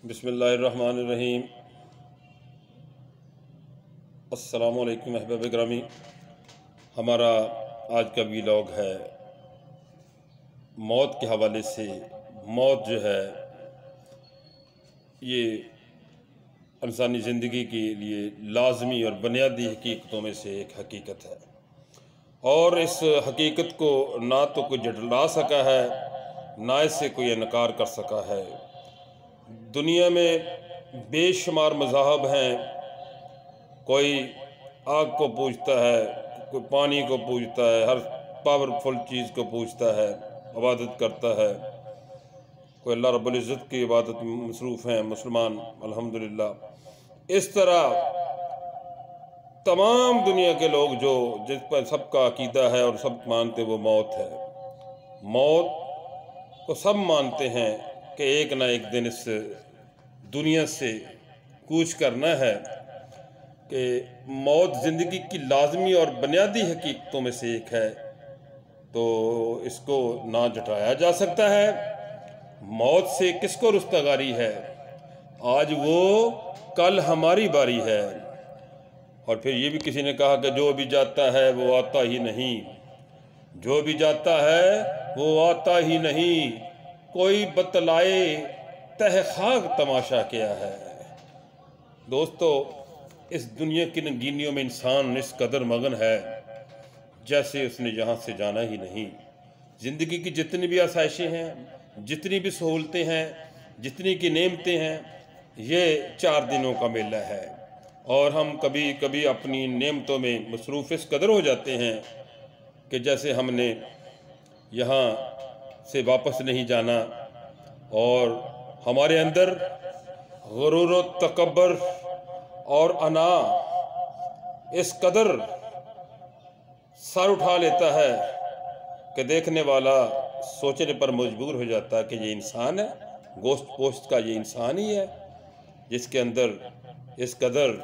बिस्मिल्लाहिर्रहमानिर्रहीम। अस्सलामुअलैकुम अहबाब गिरामी। हमारा आज का व्लॉग है मौत के हवाले से। मौत जो है ये इंसानी ज़िंदगी के लिए लाजमी और बुनियादी हकीकतों में से एक हकीकत है, और इस हकीकत को ना तो कोई झुठला सका है, ना इससे कोई इनकार कर सका है। दुनिया में बेशुमार मज़ाहब हैं। कोई आग को पूजता है, कोई पानी को पूजता है, हर पावरफुल चीज़ को पूजता है, इबादत करता है। कोई अल्लाह रब्बुल इज़्ज़त की इबादत में मसरूफ़ हैं मुसलमान, अल्हम्दुलिल्लाह। इस तरह तमाम दुनिया के लोग जो जिस पर सबका अकीदा है और सब मानते वो मौत है। मौत को सब मानते हैं कि एक ना एक दिन इस दुनिया से कूच करना है, कि मौत ज़िंदगी की लाजमी और बुनियादी हकीकतों में से एक है, तो इसको ना जटाया जा सकता है। मौत से किसको रुस्तगारी है? आज वो, कल हमारी बारी है। और फिर ये भी किसी ने कहा कि जो भी जाता है वो आता ही नहीं, जो भी जाता है वो आता ही नहीं, कोई बतलाए तहखाक तमाशा क्या है। दोस्तों, इस दुनिया की रंगीनियों में इंसान इस कदर मगन है जैसे उसने यहाँ से जाना ही नहीं। ज़िंदगी की जितनी भी आसाइशें हैं, जितनी भी सहूलतें हैं, जितनी की नेमतें हैं, ये 4 दिनों का मेला है। और हम कभी कभी अपनी नेमतों में मसरूफ़ इस कदर हो जाते हैं कि जैसे हमने यहाँ से वापस नहीं जाना, और हमारे अंदर गुरूर व तकब्बर और अना इस कदर सर उठा लेता है कि देखने वाला सोचने पर मजबूर हो जाता है कि ये इंसान है, गोश्त पोश्त का ये इंसान ही है जिसके अंदर इस कदर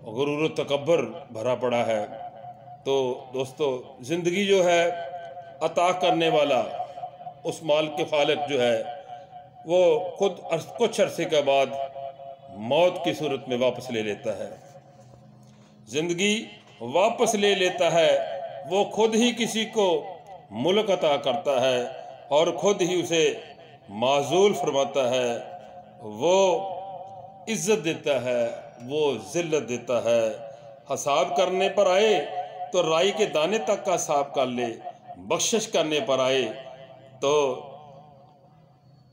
गुरूर व तकब्बर भरा पड़ा है। तो दोस्तों, ज़िंदगी जो है अता करने वाला उस माल के खालिक जो है वो खुद कुछ अरसे के बाद मौत की सूरत में वापस ले लेता है। ज़िंदगी वापस ले लेता है, वो खुद ही किसी को मुल्क अता करता है और खुद ही उसे माजूल फरमाता है। वो इज़्ज़त देता है, वो ज़िल्लत देता है। हिसाब करने पर आए तो राई के दाने तक का हिसाब कर ले, बख्शिश करने पर आए तो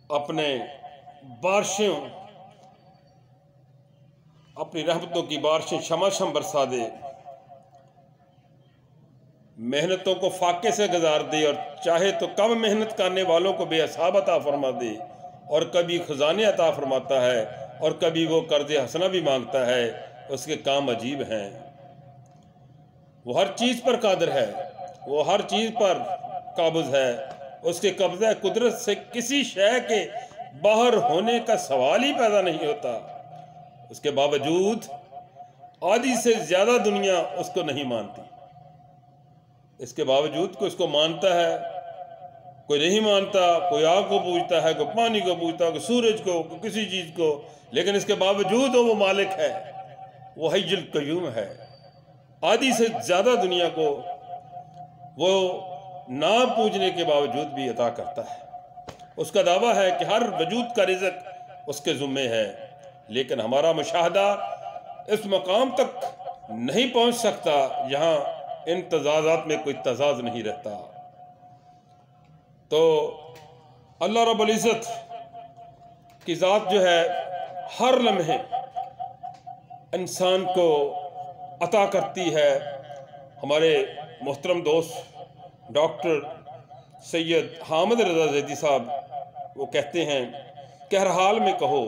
अपने बारिशों, अपनी रहमतों की बारिशें शमाशम बरसा दे, मेहनतों को फाके से गुजार दे, और चाहे तो कम मेहनत करने वालों को बेहिसाब अता फरमा दे, और कभी खजाने अता फरमाता है और कभी वो कर्ज हसना भी मांगता है। उसके काम अजीब हैं। वो हर चीज़ पर कादिर है, वो हर चीज़ पर काबुज़ है। उसके कब्ज़े कुदरत से किसी शय के बाहर होने का सवाल ही पैदा नहीं होता। उसके बावजूद आधी से ज़्यादा दुनिया उसको नहीं मानती। इसके बावजूद कोई उसको मानता है, कोई नहीं मानता। कोई आग को पूजता है, कोई पानी को पूजता है, कोई सूरज को, कोई किसी चीज़ को, लेकिन इसके बावजूद वो मालिक है, वो हय्युल क़य्यूम है। आधी से ज़्यादा दुनिया को वो ना पूजने के बावजूद भी अता करता है। उसका दावा है कि हर वजूद का रिज़्क़ उसके ज़ुम्मे है, लेकिन हमारा मुशाहदा इस मकाम तक नहीं पहुँच सकता जहाँ इन तज़ाज़ात में कोई तज़ाज़ नहीं रहता। तो अल्लाह रब्बुल इज़्ज़त की ज़ात जो है हर लम्हे इंसान को अता करती है। हमारे मोहतरम दोस्त डॉक्टर सैयद हामिद रज़ा ज़ैदी साहब वो कहते हैं कि हर हाल में कहो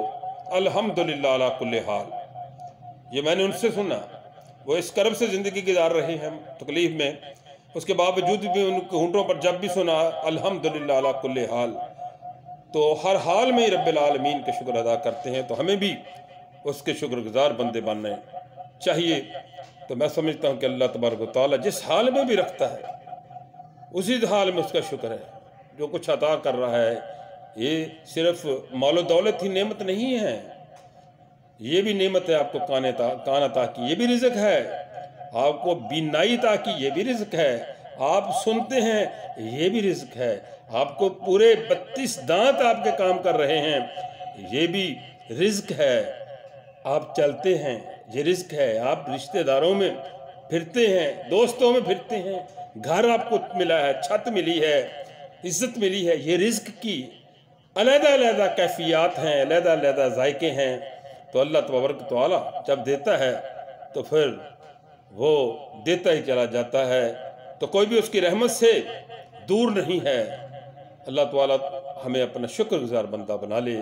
अल्हम्दुलिल्लाह अला कुल्ले हाल। ये मैंने उनसे सुना। वो इस करब से ज़िंदगी गुजार रहे हैं तकलीफ़ में, उसके बावजूद भी उनके होंठों पर जब भी सुना अल्हम्दुलिल्लाह अला कुल्ले हाल, तो हर हाल में रब्बिल आलमीन के शुक्र अदा करते हैं। तो हमें भी उसके शुक्रगुजार बंदे बनने चाहिए। तो मैं समझता हूँ कि अल्लाह तबारक व तआला जिस हाल में भी रखता है उसी हाल में उसका शुक्र है। जो कुछ अता कर रहा है ये सिर्फ मालो दौलत ही नेमत नहीं है, ये भी नेमत है आपको कान अता की, ये भी रिज़्क है। आपको बीनाई अता की, ये भी रिज़्क है। आप सुनते हैं, ये भी रिज़्क है। आपको पूरे 32 दांत आपके काम कर रहे हैं, ये भी रिज़्क है। आप चलते हैं, ये रिज़्क है। आप रिश्तेदारों में फिरते हैं, दोस्तों में फिरते हैं, घर आपको मिला है, छत मिली है, इज्जत मिली है, ये रिज़्क की अलग-अलग कैफियत हैं, अलग-अलग जायके हैं। तो अल्लाह तबारक व तआला जब देता है तो फिर वो देता ही चला जाता है, तो कोई भी उसकी रहमत से दूर नहीं है। अल्लाह ताला हमें अपना शुक्रगुजार बंदा बना ले।